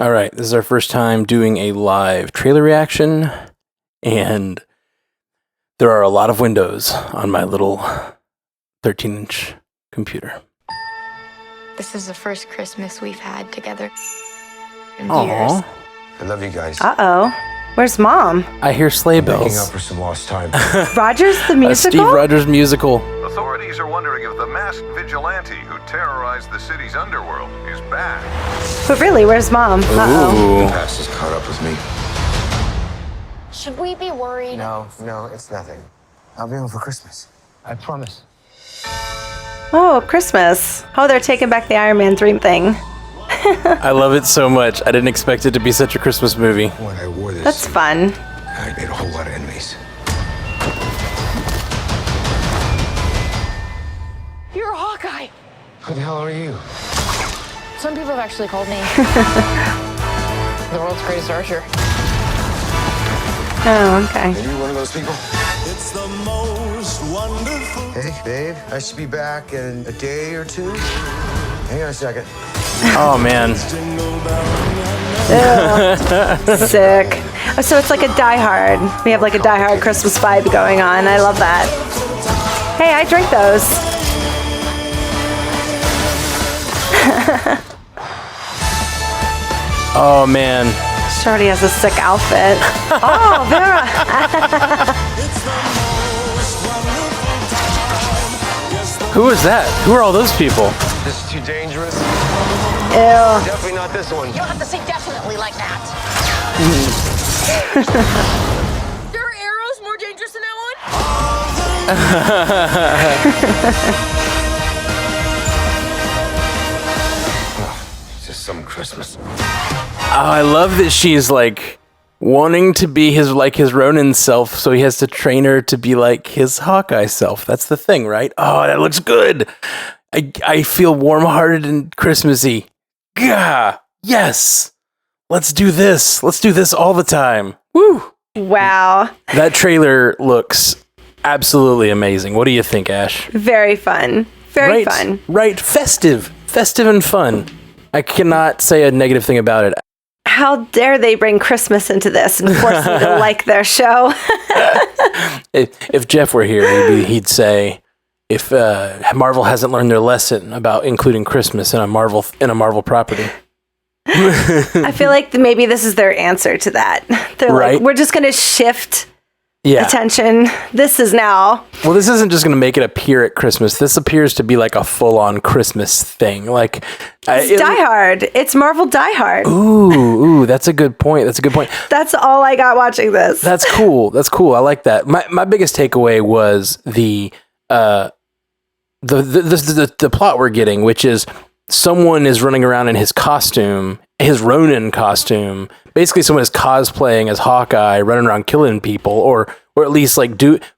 All right, this is our first time doing a live trailer reaction, and there are a lot of windows on my little 13-inch computer. This is the first Christmas we've had together in Aww. years. I love you guys. Uh-oh. Where's Mom? I hear sleigh Making bells. up for some lost time. Rogers the A musical? Steve Rogers musical. Authorities are wondering if the masked vigilante who terrorized the city's underworld is back. But really, where's Mom? Uh-oh. Ooh. The past has caught up with me. Should we be worried? No, it's nothing. I'll be home for Christmas. I promise. Oh, Christmas. Oh, they're taking back the Iron Man dream thing. I love it so much. I didn't expect it to be such a Christmas movie. When I wore this, That's fun. I made a whole lot of enemies. You're a Hawkeye. Who the hell are you? Some people have actually called me the world's greatest archer. Oh, okay. Are you one of those people? It's the most wonderful. Hey, babe. I should be back in a day or two. Hang on a second. Oh, man. Sick. Oh, so it's like a Die Hard. We have like a Die Hard Christmas vibe going on. I love that. Hey, I drink those. Oh, man. Shorty has a sick outfit. Oh, Vera. Who is that? Who are all those people? This is too dangerous. Ew. Definitely not this one. You don't have to say definitely like that. There are arrows more dangerous than that one? It's just some Christmas. Oh, I love that she's like wanting to be his Ronin self, so he has to train her to be like his Hawkeye self. That's the thing, right? Oh, that looks good. I feel warm-hearted and Christmassy. Gah! Yes! Let's do this. Let's do this all the time. Woo! Wow. That trailer looks absolutely amazing. What do you think, Ash? Very fun. Very fun. Right. Festive and fun. I cannot say a negative thing about it. How dare they bring Christmas into this and force me to like their show? If Jeff were here, he'd say, if Marvel hasn't learned their lesson about including Christmas in a Marvel property. I feel like maybe this is their answer to that. They're Right. like, we're just going to shift Yeah. attention. This is now. Well, this isn't just going to make it appear at Christmas. This appears to be like a full-on Christmas thing. Like, It's Die Hard. It's Marvel Die Hard. Ooh, that's a good point. That's all I got watching this. That's cool. I like that. My biggest takeaway was the plot we're getting, which is someone is running around in his costume, his Ronin costume. Basically, someone is cosplaying as Hawkeye, running around killing people, or at least like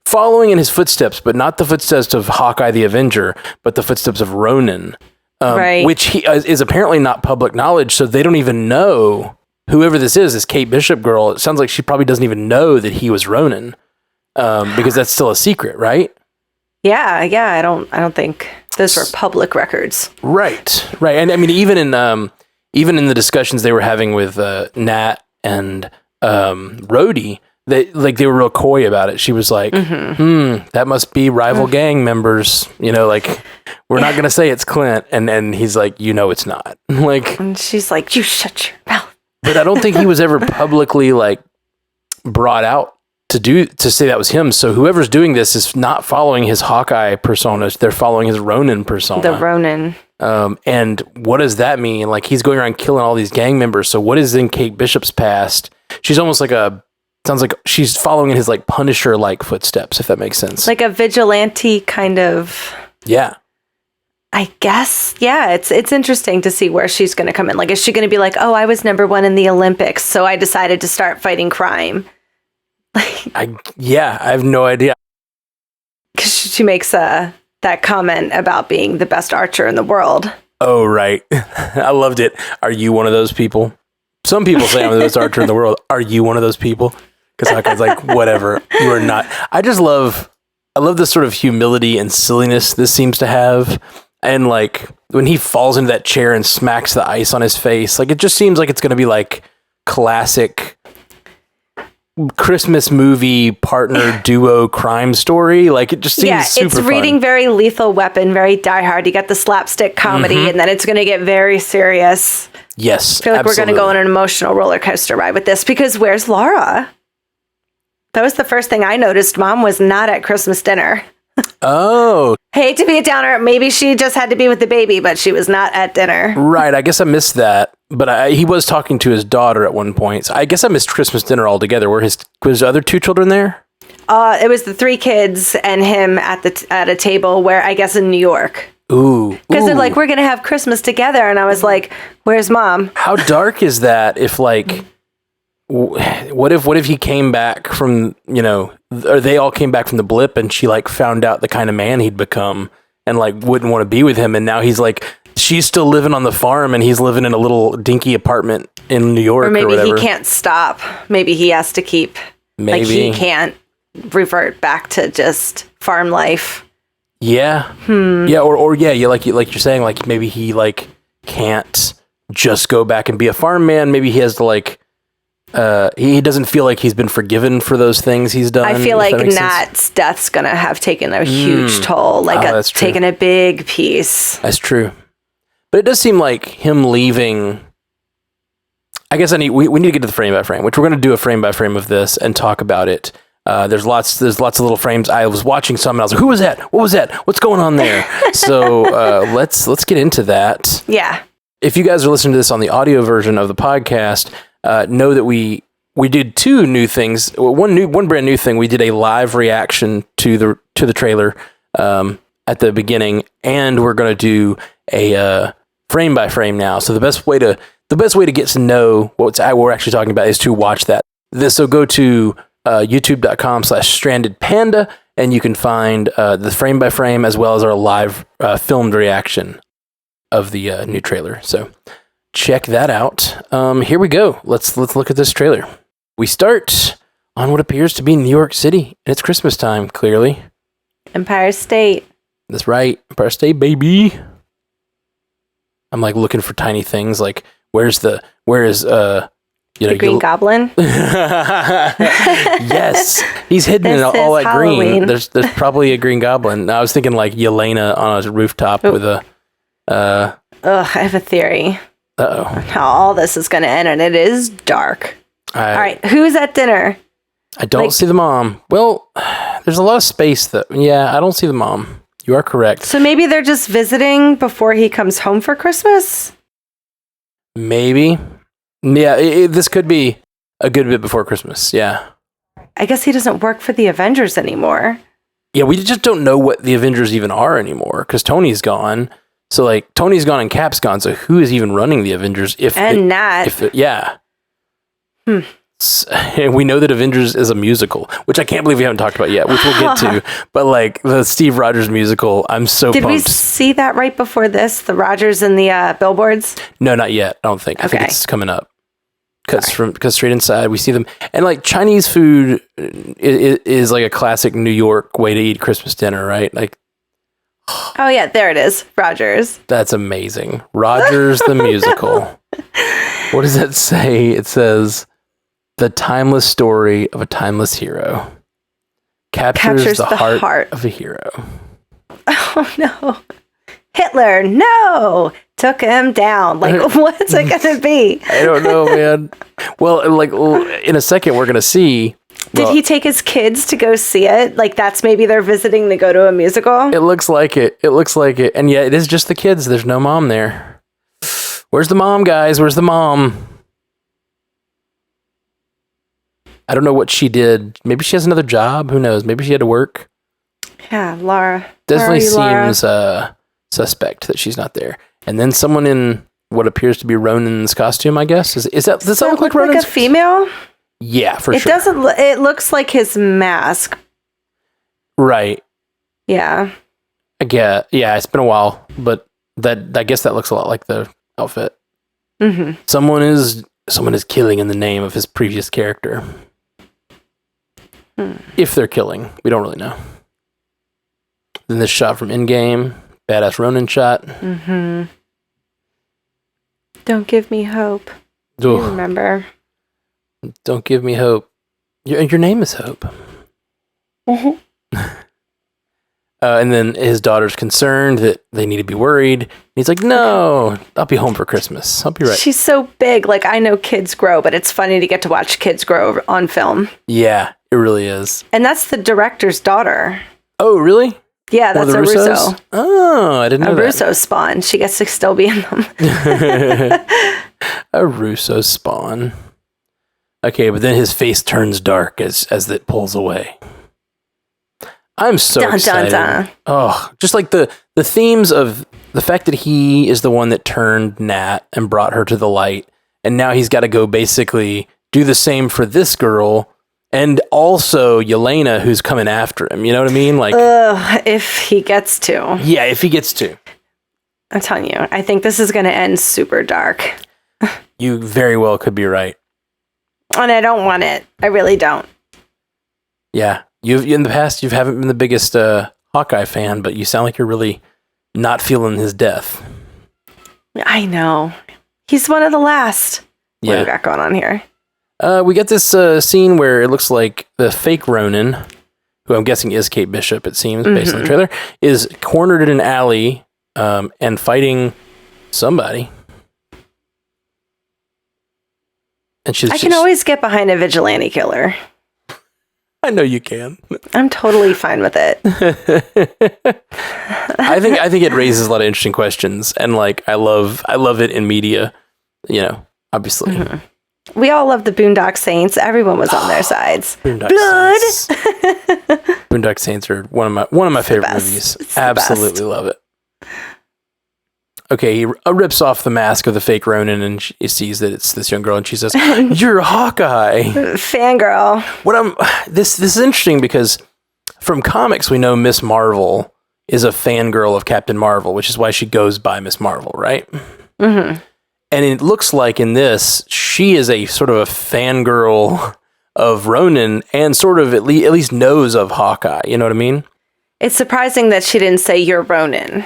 following in his footsteps, but not the footsteps of Hawkeye the Avenger, but the footsteps of Ronin, Right. which he is apparently not public knowledge. So they don't even know whoever this is. This Kate Bishop girl. It sounds like she probably doesn't even know that he was Ronin, because that's still a secret, right? Yeah. I don't think those were public records. Right. And I mean, even in the discussions they were having with Nat and Rhodey, they were real coy about it. She was like, that must be rival gang members. You know, like, we're not gonna say it's Clint, and he's like, it's not. Like, And she's like, you shut your mouth. but I don't think he was ever publicly like brought out to say that was him. So whoever's doing this is not following his Hawkeye persona. They're following his Ronin persona. The Ronin. And what does that mean? Like, he's going around killing all these gang members. So what is in Kate Bishop's past? She's almost like sounds like she's following in his like Punisher-like footsteps, if that makes sense. Like a vigilante kind of. Yeah. I guess. Yeah, it's interesting to see where she's going to come in. Like, is she going to be like, oh, I was #1 in the Olympics, so I decided to start fighting crime? I have no idea. Because she makes that comment about being the best archer in the world. Oh, right. I loved it. Are you one of those people? Some people say I'm the best archer in the world. Are you one of those people? Because Hawkeye's like, whatever, you are not. I love this sort of humility and silliness this seems to have. And like, when he falls into that chair and smacks the ice on his face, like it just seems like it's going to be like classic Christmas movie partner duo crime story. Like it just seems super it's fun. reading very Lethal Weapon, very Die Hard. You got the slapstick comedy, and then it's going to get very serious. Yes, I feel like we're going to go on an emotional roller coaster ride with this, because where's Laura? That was the first thing I noticed. Mom was not at Christmas dinner. Oh, Hate to be a downer. Maybe she just had to be with the baby, but she was not at dinner. right. I guess I missed that. But he was talking to his daughter at one point. So I guess I missed Christmas dinner altogether. Was other two children there? It was the 3 kids and him at a table where, I guess, in New York. Ooh. Because they're like, we're going to have Christmas together. And I was like, where's Mom? How dark is that if like, what if he came back from, or they all came back from the blip and she like found out the kind of man he'd become and like wouldn't want to be with him. And now he's like, she's still living on the farm and he's living in a little dinky apartment in New York Or maybe he whatever. can't stop. Maybe he has to keep, Maybe. like he can't revert back to just farm life. Yeah. Yeah. Or yeah, like you're saying, like maybe he like can't just go back and be a farm man. Maybe he has to like, he doesn't feel like he's been forgiven for those things he's done. I feel if like that makes sense. Nat's death's going to have taken a huge toll, like that's true. taken a big piece. That's true. But it does seem like him leaving. I guess we need to get to the frame by frame, which we're going to do a frame by frame of this and talk about it. There's lots of little frames. I was watching some and I was like, who was that? What was that? What's going on there? So let's get into that. Yeah. If you guys are listening to this on the audio version of the podcast, know that we did 2 new things. One brand new thing. We did a live reaction to the trailer at the beginning, and we're going to do a frame by frame now. So the best way to get to know what we're actually talking about is to watch that. So go to youtube.com/strandedpanda, and you can find the frame by frame as well as our live filmed reaction of the new trailer. So check that out. Here we go. Let's look at this trailer. We start on what appears to be New York City. It's Christmas time, clearly. Empire State. That's right. Empire State, baby. I'm like looking for tiny things like where is The Green Goblin. Yes, he's hidden in This all is that green. Halloween. There's probably a Green Goblin. I was thinking like Yelena on a rooftop with a. Ugh, I have a theory how all this is going to end, and it is dark. All right, who's at dinner? I don't see the mom. Well, there's a lot of space though. Yeah, I don't see the mom. You are correct. So maybe they're just visiting before he comes home for Christmas? Maybe. Yeah, this could be a good bit before Christmas. Yeah. I guess he doesn't work for the Avengers anymore. Yeah, we just don't know what the Avengers even are anymore because Tony's gone. So like Tony's gone and Cap's gone. So who is even running the Avengers? Nat. Yeah. And we know that Avengers is a musical, which I can't believe we haven't talked about yet, which we'll get to. But like the Steve Rogers musical, I'm so Did pumped. we see that right before this? The Rogers and the billboards? No, not yet. I don't think. I think Okay. it's coming up. Because straight inside we see them, and like Chinese food is like a classic New York way to eat Christmas dinner, right? Like, Oh, yeah, there it is. Rogers. that's amazing. Rogers the musical. What does that say? It says, "The timeless story of a timeless hero captures the heart of a hero." Oh, no. Hitler, no! Took him down. Like, what's it going to be? I don't know, man. Well, like in a second, we're gonna see. Did he take his kids to go see it? Like, that's maybe they're visiting to go to a musical? It looks like it. It looks like it. And yeah, it is just the kids. There's no mom there. Where's the mom, guys? Where's the mom? I don't know what she did. Maybe she has another job. Who knows? Maybe she had to work. Yeah, Laura. Definitely Where are you, seems suspect that she's not there. And then someone in what appears to be Ronan's costume, I guess. Does that look like Ronan's? Like a female? Yeah, for It sure. doesn't. It looks like his mask. Right. Yeah. I get. Yeah, it's been a while, but I guess that looks a lot like the outfit. Mm-hmm. Someone is killing in the name of his previous character. If they're killing, we don't really know. Then this shot from in-game, badass Ronin shot. Don't give me hope. You Ugh. remember? Don't give me hope. Your name is Hope. And then his daughter's concerned that they need to be worried. He's like, no, I'll be home for Christmas. I'll be right. She's so big. Like, I know kids grow, but it's funny to get to watch kids grow on film. Yeah, it really is. And that's the director's daughter. Oh, really? Yeah, One of that's the a Russos? Russo. Oh, I didn't know A that. Russo spawn. She gets to still be in them. A Russo spawn. Okay, but then his face turns dark as it pulls away. I'm so Dun, dun, excited. dun. Oh, just like the themes of the fact that he is the one that turned Nat and brought her to the light, and now he's got to go basically do the same for this girl, and also Yelena, who's coming after him. You know what I mean? Like, If he gets to. yeah, if he gets to. I'm telling you, I think this is going to end super dark. You very well could be right. And I don't want it. I really don't. Yeah. In the past, you haven't been the biggest Hawkeye fan, but you sound like you're really not feeling his death. I know. He's one of the last. What do Yeah. we got going on here? We get this scene where it looks like the fake Ronin, who I'm guessing is Kate Bishop, it seems, based on the trailer, is cornered in an alley and fighting somebody. And I can always get behind a vigilante killer. I know you can. I'm totally fine with it. I think it raises a lot of interesting questions, and like I love it in media. You know, obviously. We all love the Boondock Saints. Everyone was on their sides. Boondock Blood. Saints. Boondock Saints are one of my favorite best. movies. It's the Absolutely best. love it. Okay, he rips off the mask of the fake Ronin, and he sees that it's this young girl, and she says, "You're Hawkeye." Fangirl. This is interesting because from comics we know Miss Marvel is a fangirl of Captain Marvel, which is why she goes by Miss Marvel, right? Mm-hmm. And it looks like in this she is a sort of a fangirl of Ronin, and sort of at least knows of Hawkeye. You know what I mean? It's surprising that she didn't say you're Ronin.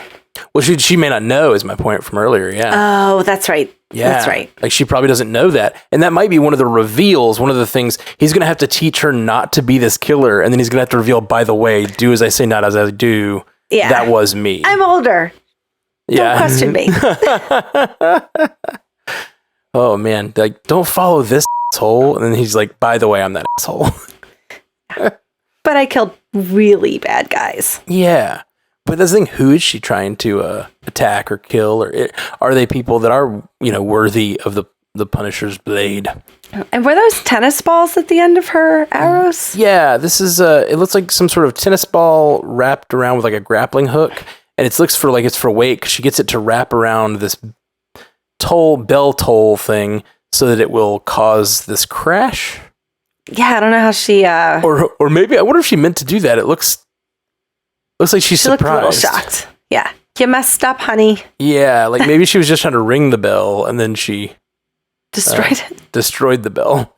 Well, she may not know, is my point from earlier. Yeah. Oh, that's right. Yeah. That's right. Like she probably doesn't know that. And that might be one of the reveals, one of the things he's going to have to teach her not to be this killer. And then he's going to have to reveal, by the way, do as I say, not as I do. Yeah. That was me. I'm older. Yeah. Don't question me. Oh man. Like, don't follow this asshole. And then he's like, by the way, I'm that asshole. But I killed really bad guys. Yeah. But the thing, who is she trying to attack or kill? Or are they people that are, worthy of the Punisher's blade? And were those tennis balls at the end of her arrows? Yeah, this is it looks like some sort of tennis ball wrapped around with like a grappling hook, and it looks for like it's for weight. She gets it to wrap around this bell toll thing so that it will cause this crash. Yeah, I don't know how she Or maybe I wonder if she meant to do that. It looks like she's she looked surprised. a little shocked. Yeah. You messed up, honey. Yeah, like maybe she was just trying to ring the bell and then she Destroyed it. destroyed the bell.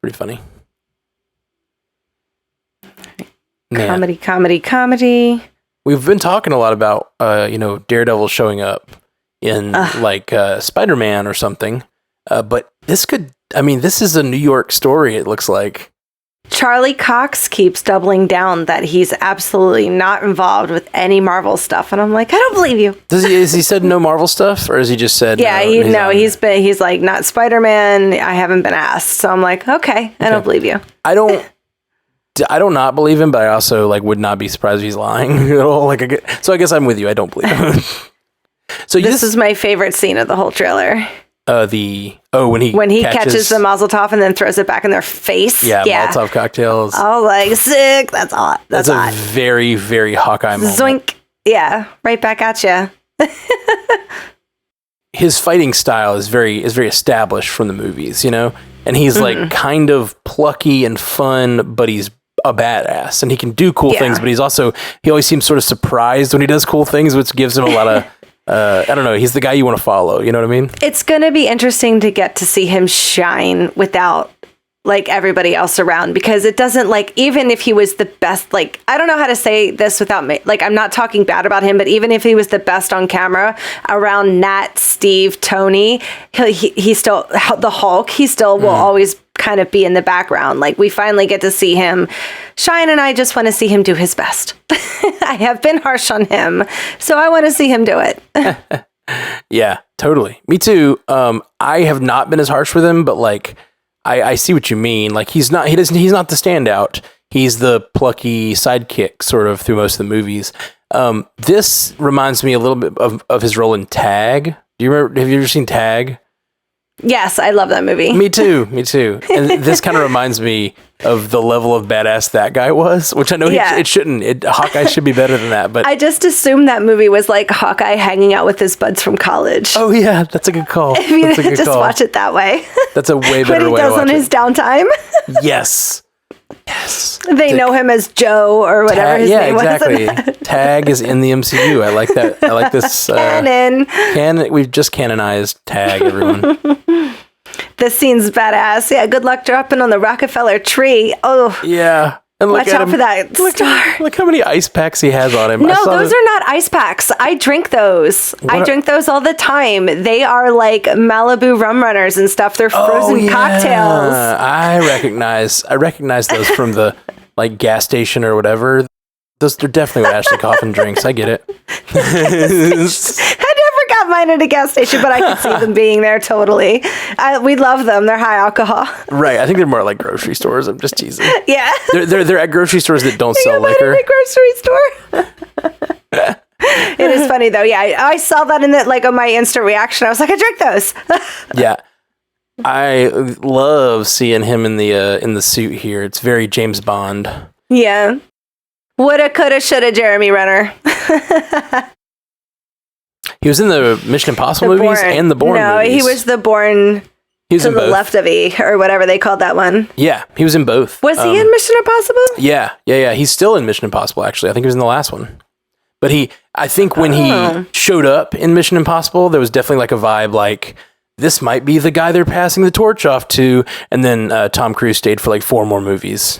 Pretty funny. Man. Comedy. We've been talking a lot about, Daredevil showing up in Spider-Man or something. But this is a New York story, it looks like. Charlie Cox keeps doubling down that he's absolutely not involved with any Marvel stuff. And I'm like, I don't believe you. Has he said no Marvel stuff, or has he just said Yeah, he's like, not Spider-Man. I haven't been asked. So I'm like, okay, I don't believe you. I don't not believe him, but I also would not be surprised if he's lying at all. So I guess I'm with you. I don't believe him. So This is my favorite scene of the whole trailer. When he catches the Mazel Tov and then throws it back in their face. Yeah. Molotov cocktails. Oh, like sick. That's hot. That's a hot. very, very Hawkeye moment. Zoink. Yeah, right back at you. His fighting style is very established from the movies, and he's kind of plucky and fun, but he's a badass and he can do cool things, but he always seems sort of surprised when he does cool things, which gives him a lot of I don't know. He's the guy you want to follow. You know what I mean? It's going to be interesting to get to see him shine without like everybody else around, because it doesn't, like, even if he was the best, like, I don't know how to say this without like, I'm not talking bad about him, but even if he was the best on camera around Nat, Steve, Tony, he still, the Hulk, he still will always kind of be in the background. Like, we finally get to see him shine, and I just want to see him do his best. I have been harsh on him, so I want to see him do it. Yeah, totally. Me too. I have not been as harsh with him, but like, I see what you mean. Like, he's not the standout. He's the plucky sidekick sort of through most of the movies. This reminds me a little bit of his role in Tag. Do you remember? Have you ever seen Tag? Yes, I love that movie. Me too. And this kind of reminds me of the level of badass that guy was, which I know it shouldn't. Hawkeye should be better than that, but I just assumed that movie was like Hawkeye hanging out with his buds from college. oh yeah, that's a good call. I mean, That's a good just call. watch it that way. That's a way better what way he to does watch on his it. downtime. Yes. They know him as Joe or whatever his name exactly. was. Tag is in the MCU. I like that. I like this. Canon. We've just canonized Tag, everyone. This scene's badass. Yeah, good luck dropping on the Rockefeller tree. Oh, Yeah. And watch out for that star. Look how many ice packs he has on him. No, those are not ice packs. I drink those. I drink those all the time. They are like Malibu rum runners and stuff. They're frozen cocktails. I recognize those from the like gas station or whatever. They're definitely what Ashley Coffin drinks. I get it. I never got mine at a gas station, but I could see them being there totally. We love them. They're high alcohol. Right. I think they're more like grocery stores. I'm just teasing. Yeah. They're at grocery stores that don't sell Mine liquor. at a grocery store. It is funny though. Yeah, I saw that in the, like, on my instant reaction. I was like, I drink those. Yeah. I love seeing him in the suit here. It's very James Bond. Yeah. Woulda, coulda, shoulda, Jeremy Renner. He was in the Mission Impossible movies and the Bourne movies. No, he was the Bourne he was to in the both. left of E, or whatever they called that one. Yeah, he was in both. Was he in Mission Impossible? Yeah. He's still in Mission Impossible, actually. I think he was in the last one. But I think when he showed up in Mission Impossible, there was definitely like a vibe like, this might be the guy they're passing the torch off to. And then Tom Cruise stayed for like 4 more movies.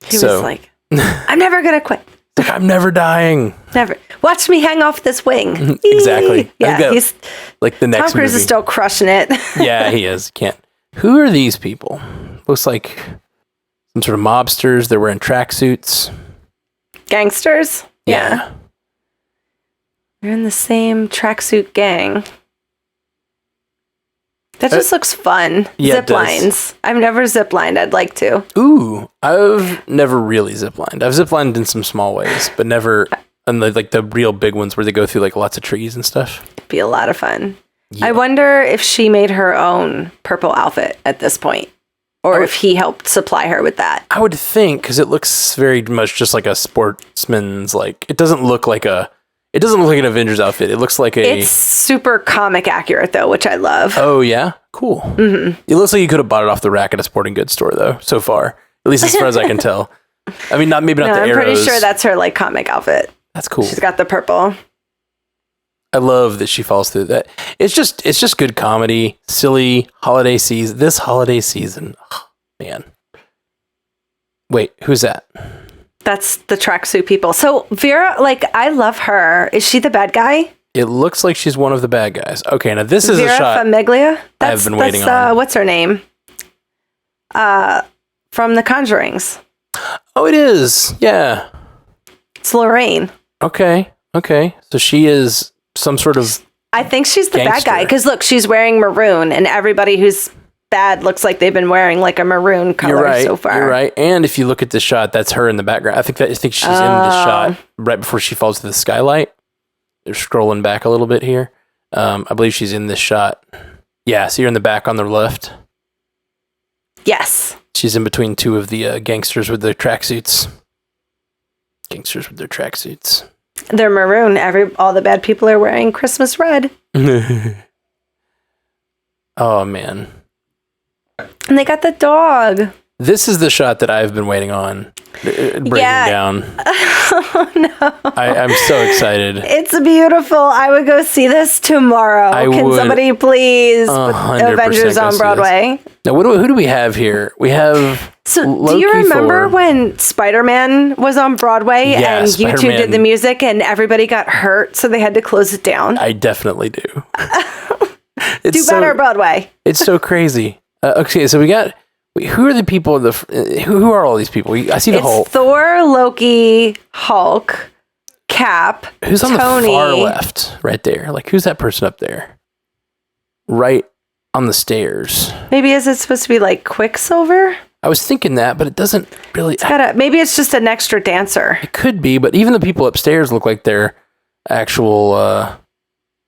He was like, I'm never going to quit. Like, I'm never dying. Never. Watch me hang off this wing. Exactly. Yeah, he's like the next Tom Cruise movie. is still crushing it. Yeah, he is. Can't. Who are these people? Looks like some sort of mobsters. They're wearing tracksuits. Gangsters? Yeah. They're in the same tracksuit gang. That just looks fun. Yeah, Zip lines. I've never zip lined. I'd like to. Ooh, I've never really ziplined. I've ziplined in some small ways, but never in the real big ones where they go through like lots of trees and stuff. Be a lot of fun. Yeah. I wonder if she made her own purple outfit at this point, or if he helped supply her with that. I would think, because it looks very much just like a sportsman's, like, it doesn't look like an Avengers outfit. It looks like It's super comic accurate though, which I love. Oh yeah, cool. Mm-hmm. It looks like you could have bought it off the rack at a sporting goods store though. So far, at least as far as I can tell. I mean, not the I'm arrows. pretty sure that's her like comic outfit. That's cool. She's got the purple. I love that she falls through that. It's just good comedy, silly holiday season. This holiday season, oh, man. Wait, who's that? That's the tracksuit people. So Vera, like, I love her. Is she the bad guy? It looks like she's one of the bad guys. Okay, now this is Vera a shot Famiglia? I've been waiting on. What's her name? From The Conjurings. Oh, it is. Yeah. It's Lorraine. Okay. So she is some sort of. I think she's the gangster. bad guy. Because look, she's wearing maroon, and everybody who's bad looks like they've been wearing like a maroon color so far. You're right. And if you look at the shot, that's her in the background. I think she's in the shot right before she falls to the skylight. They're scrolling back a little bit here. I believe she's in this shot. Yeah, so you're in the back on the left. Yes. She's in between 2 of the gangsters with their tracksuits. They're maroon. All the bad people are wearing Christmas red. Oh, man. And they got the dog. This is the shot that I've been waiting on. Breaking down. Oh, no. I'm so excited. It's beautiful. I would go see this tomorrow. Can somebody please put 100% Avengers go on see Broadway? this. Now, who do we have here? We have So, Loki do you remember Thor. when Spider-Man was on Broadway Yeah, and YouTube Spider-Man. did the music and everybody got hurt, so they had to close it down? I definitely do. Do better, Broadway. It's so crazy. Okay, so we got... Who are the people? Who are all these people? I see the It's Hulk. Thor, Loki, Hulk, Cap, Who's on Tony. the far left? Right there. Like, who's that person up there? Right on the stairs. Maybe is it supposed to be like Quicksilver? I was thinking that, but it doesn't really... Maybe it's just an extra dancer. It could be, but even the people upstairs look like they're actual...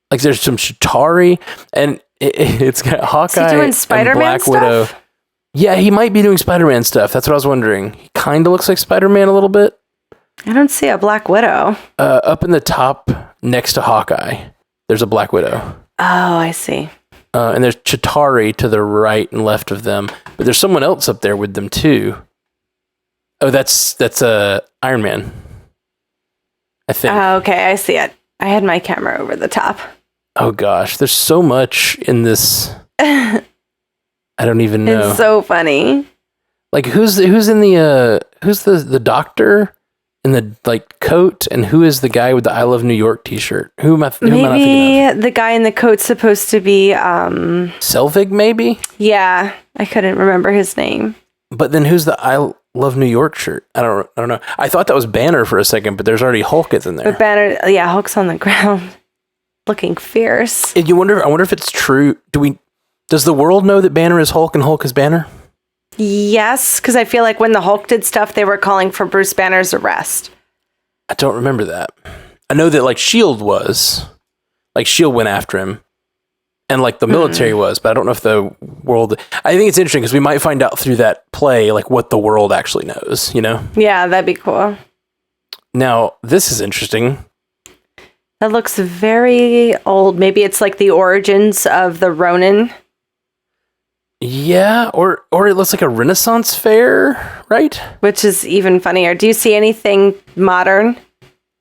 like, there's some Chitauri, and it's got Hawkeye doing and Spider-Man Black stuff? Widow. Yeah, he might be doing Spider-Man stuff. That's what I was wondering. He kind of looks like Spider-Man a little bit. I don't see a Black Widow. Up in the top next to Hawkeye, there's a Black Widow. Oh, I see. And there's Chitauri to the right and left of them. But there's someone else up there with them too. Oh, that's Iron Man, I think. Oh, okay, I see it. I had my camera over the top. Oh gosh, there's so much in this. I don't even know. It's so funny. Like who's in the who's the doctor in the like coat, and who is the guy with the I Love New York t-shirt? Who am I not thinking of? Maybe the guy in the coat's supposed to be Selvig, maybe? yeah, I couldn't remember his name. But then who's the I Love New York shirt? I don't know. I thought that was Banner for a second, but there's already Hulk in there. But Banner, yeah, Hulk's on the ground looking fierce. And I wonder if it's true. Does the world know that Banner is Hulk and Hulk is Banner? Yes, because I feel like when the Hulk did stuff, they were calling for Bruce Banner's arrest. I don't remember that. I know that like S.H.I.E.L.D. was. Like S.H.I.E.L.D. went after him. And like the military was, but I don't know if the world... I think it's interesting because we might find out through that play like what the world actually knows, you know? Yeah, that'd be cool. Now, this is interesting. That looks very old. Maybe it's like the origins of the Ronin. Yeah, or it looks like a Renaissance fair, right? Which is even funnier. Do you see anything modern?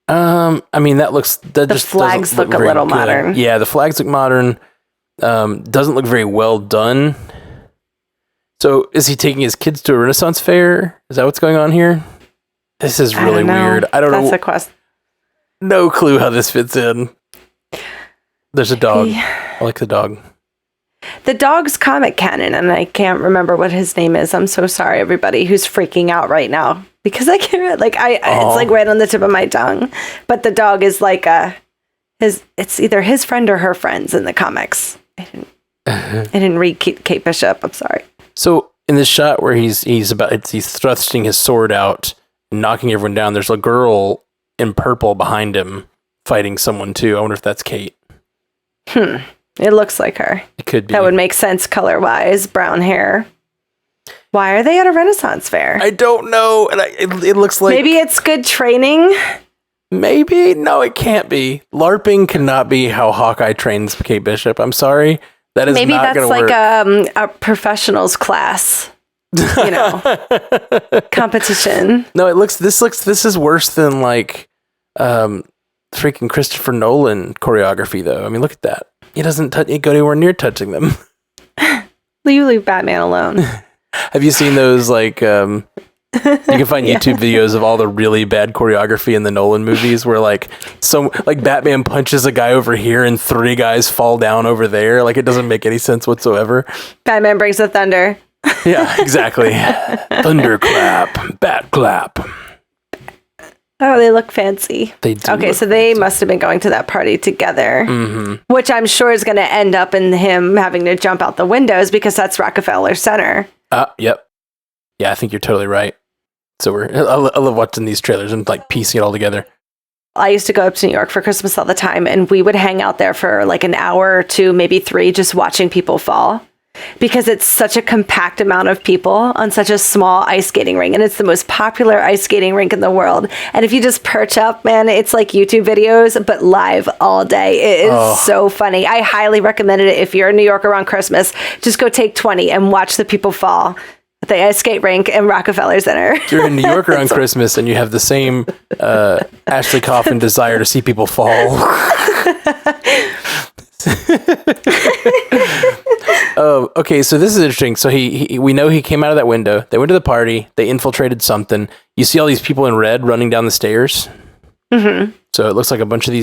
I mean, the flags look a little modern. Yeah, the flags look modern. Doesn't look very well done. So, is he taking his kids to a Renaissance fair? Is that what's going on here? This is really weird. I don't know. That's a quest. No clue how this fits in. There's a dog. I like the dog. The dog's comic canon, and I can't remember what his name is. I'm so sorry, everybody who's freaking out right now because I can't. It's like right on the tip of my tongue. But the dog is like it's either his friend or her friends in the comics. I didn't read Kate Bishop. I'm sorry. So in this shot where he's thrusting his sword out, and knocking everyone down, there's a girl in purple behind him fighting someone too. I wonder if that's Kate. It looks like her. It could be. That would make sense color-wise. Brown hair. Why are they at a Renaissance fair? I don't know. And it looks like... Maybe it's good training? Maybe? No, it can't be. LARPing cannot be how Hawkeye trains Kate Bishop. I'm sorry. That is Maybe not going to work. Maybe that's like a professionals class. You know. Competition. No, this is worse than like freaking Christopher Nolan choreography, though. I mean, look at that. He doesn't go anywhere near touching them. You leave Batman alone. Have you seen those, like, you can find YouTube videos of all the really bad choreography in the Nolan movies where, like, Batman punches a guy over here and 3 guys fall down over there. Like, it doesn't make any sense whatsoever. Batman brings the thunder. Yeah, exactly. Thunderclap, bat clap. Oh, they look fancy. They do. Okay, so they must have been going to that party together, which I'm sure is going to end up in him having to jump out the windows because that's Rockefeller Center. Yep. Yeah, I think you're totally right. So I love watching these trailers and like piecing it all together. I used to go up to New York for Christmas all the time, and we would hang out there for like an hour or 2, maybe 3, just watching people fall. Because it's such a compact amount of people on such a small ice skating rink. And it's the most popular ice skating rink in the world. And if you just perch up, man, it's like YouTube videos, but live all day. It is so funny. I highly recommend it if you're in New York around Christmas. Just go take 20 and watch the people fall. at the ice skate rink in Rockefeller Center. You're in New York around Christmas and you have the same Ashley Coffin desire to see people fall. Okay, so this is interesting. So we know he came out of that window. They went to the party. They infiltrated something. You see all these people in red running down the stairs. Mm-hmm. So it looks like a bunch of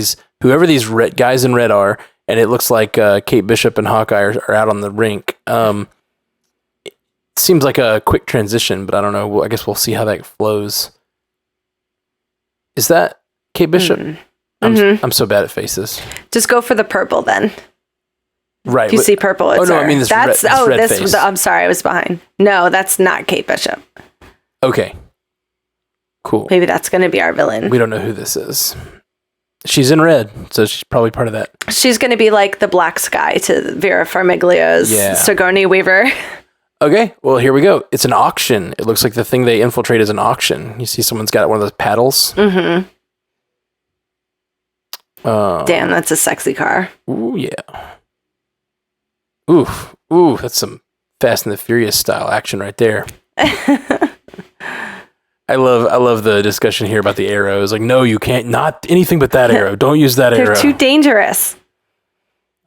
whoever these guys in red are, and it looks like Kate Bishop and Hawkeye are out on the rink. It seems like a quick transition, but I don't know. I guess we'll see how that flows. Is that Kate Bishop? Mm-hmm. I'm so bad at faces. Just go for the purple then. Right. If you see purple, it's her. I mean this red face. I'm sorry, I was behind. No, that's not Kate Bishop. Okay. Cool. Maybe that's going to be our villain. We don't know who this is. She's in red, so she's probably part of that. She's going to be like the Black Sky to Vera Farmiga's Sigourney Weaver. Okay, well, here we go. It's an auction. It looks like the thing they infiltrate is an auction. You see someone's got one of those paddles. Mm-hmm. Damn, that's a sexy car. Ooh, yeah. Ooh, that's some Fast and the Furious style action right there. I love the discussion here about the arrows. Like, no, you can't. Not anything but that arrow. Don't use that arrow. They're too dangerous.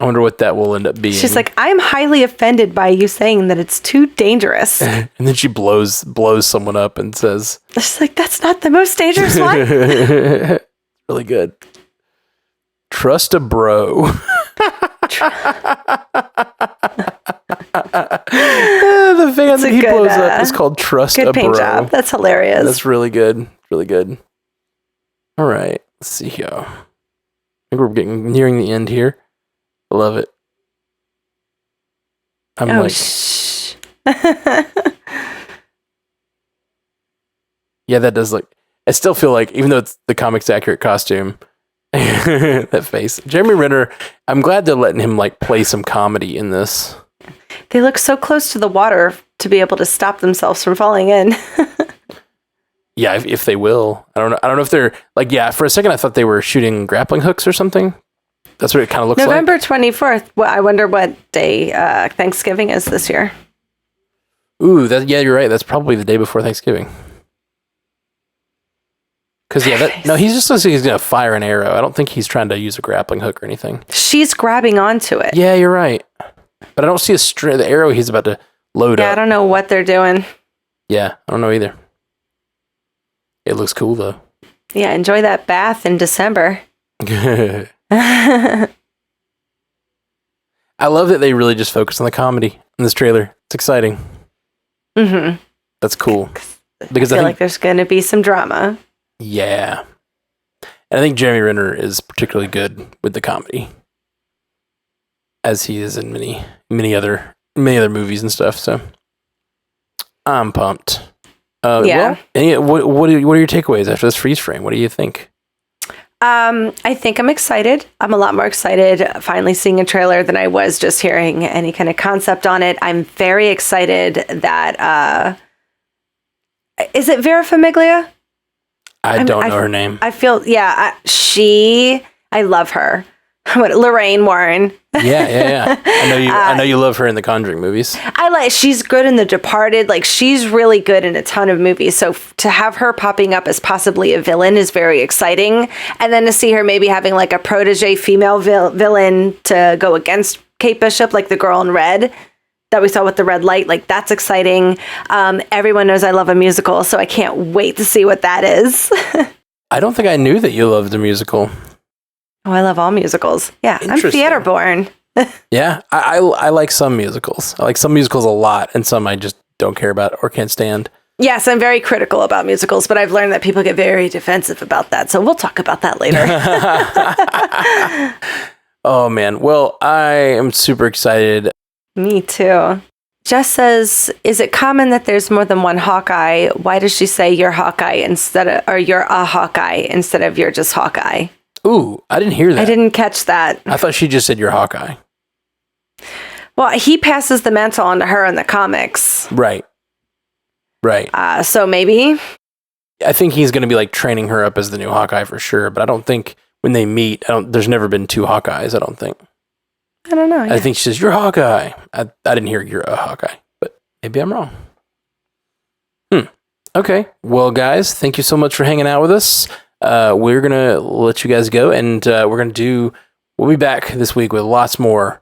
I wonder what that will end up being. She's like, I'm highly offended by you saying that it's too dangerous. And then she blows someone up and says, she's like, that's not the most dangerous one. Really good. Trust a bro. The van that he blows up is called Trust a Bro. Good paint job. That's hilarious. That's really good. Really good. All right. Let's see here. I think we're nearing the end here. I love it. Shh. Yeah, that does look. I still feel like, even though it's the comics accurate costume, that face. Jeremy Renner, I'm glad they're letting him like play some comedy in this. They look so close to the water to be able to stop themselves from falling in. Yeah, if they will. I don't know if they're like, for a second I thought they were shooting grappling hooks or something. That's what it kind of looks November like. 24th. Well, I wonder what day Thanksgiving is this year. Ooh, you're right. That's probably the day before Thanksgiving. Because he just looks like he's gonna fire an arrow. I don't think he's trying to use a grappling hook or anything. She's grabbing onto it. Yeah, you're right. But I don't see the arrow he's about to load up. I don't know what they're doing. Yeah, I don't know either. It looks cool though. Yeah, enjoy that bath in December. I love that they really just focus on the comedy in this trailer. It's exciting. Mm-hmm. That's cool. Because I feel like there's going to be some drama. Yeah. And I think Jeremy Renner is particularly good with the comedy, as he is in many other movies and stuff. So I'm pumped. Yeah. Well, what are your takeaways after this freeze frame? What do you think? I think I'm excited. I'm a lot more excited finally seeing a trailer than I was just hearing any kind of concept on it. I'm very excited that is it Vera Farmiga? I don't know her name. I feel I love her. Lorraine Warren. Yeah. I know you love her in the Conjuring movies. She's good in The Departed. Like, she's really good in a ton of movies. So to have her popping up as possibly a villain is very exciting. And then to see her maybe having like a protege female villain to go against Kate Bishop, like the girl in red that we saw with the red light, like that's exciting. Everyone knows I love a musical, so I can't wait to see what that is. I don't think I knew that you loved a musical. Oh, I love all musicals. Yeah, I'm theater born. Yeah, I like some musicals. I like some musicals a lot, and some I just don't care about or can't stand. Yes, I'm very critical about musicals, but I've learned that people get very defensive about that. So we'll talk about that later. Oh, man. Well, I am super excited. Me too. Jess says, is it common that there's more than one Hawkeye? Why does she say you're Hawkeye or you're a Hawkeye instead of you're just Hawkeye? Ooh, I didn't hear that. I didn't catch that. I thought she just said you're Hawkeye. Well, he passes the mantle on to her in the comics. Right. So maybe. I think he's going to be like training her up as the new Hawkeye for sure, but I don't think when they meet, there's never been two Hawkeyes, I don't think. I don't know. Yeah. I think she says, you're Hawkeye. I didn't hear you're a Hawkeye, but maybe I'm wrong. Okay. Well, guys, thank you so much for hanging out with us. We're going to let you guys go, and we'll be back this week with lots more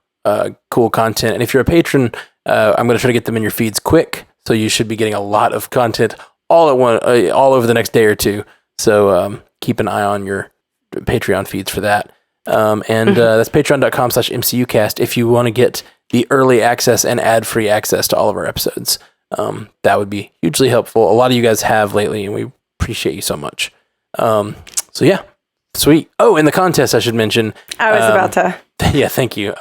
cool content. And if you're a patron, I'm going to try to get them in your feeds quick. So you should be getting a lot of content all over the next day or two. So keep an eye on your Patreon feeds for that. That's patreon.com/MCUcast if you want to get the early access and ad-free access to all of our episodes. That would be hugely helpful. A lot of you guys have lately, and we appreciate you so much. So yeah, sweet. Oh, and the contest I should mention. I was about to. Yeah, thank you.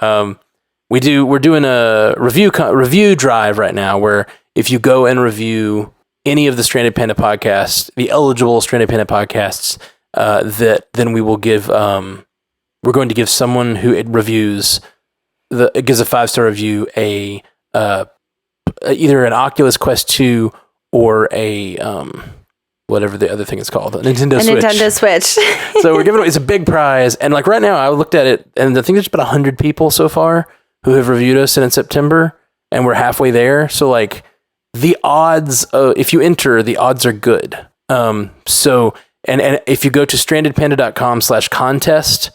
We're doing a review drive right now where if you go and review any of the Stranded Panda podcasts, the eligible Stranded Panda podcasts, then we will give. We're going to give someone who gives a 5-star review either an Oculus Quest 2 or a whatever the other thing is called, a Nintendo Switch. So we're giving away, it's a big prize, and like right now I looked at it, and I think there's about 100 people so far who have reviewed us in September, and we're halfway there. So like the odds, if you enter, the odds are good. So if you go to strandedpanda.com/contest,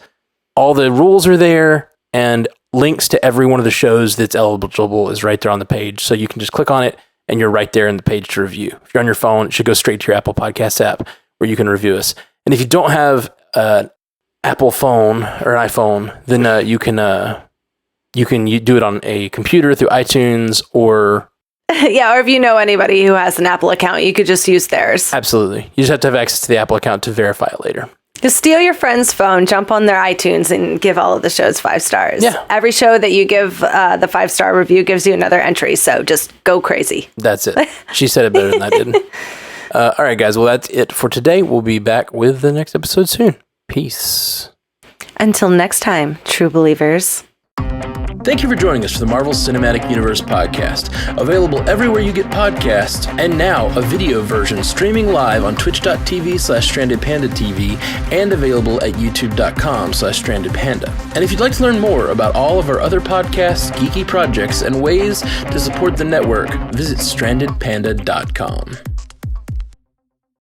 all the rules are there, and links to every one of the shows that's eligible is right there on the page. So you can just click on it, and you're right there in the page to review. If you're on your phone, it should go straight to your Apple Podcast app where you can review us. And if you don't have an Apple phone or an iPhone, then you can do it on a computer through iTunes or... Yeah, or if you know anybody who has an Apple account, you could just use theirs. Absolutely. You just have to have access to the Apple account to verify it later. Just steal your friend's phone, jump on their iTunes, and give all of the shows 5 stars. Yeah. Every show that you give the 5-star review gives you another entry, so just go crazy. That's it. She said it better than I did. All right, guys. Well, that's it for today. We'll be back with the next episode soon. Peace. Until next time, true believers. Thank you for joining us for the Marvel Cinematic Universe podcast, available everywhere you get podcasts, and now a video version streaming live on twitch.tv/strandedpandatv and available at youtube.com/strandedpanda. And if you'd like to learn more about all of our other podcasts, geeky projects, and ways to support the network, visit strandedpanda.com.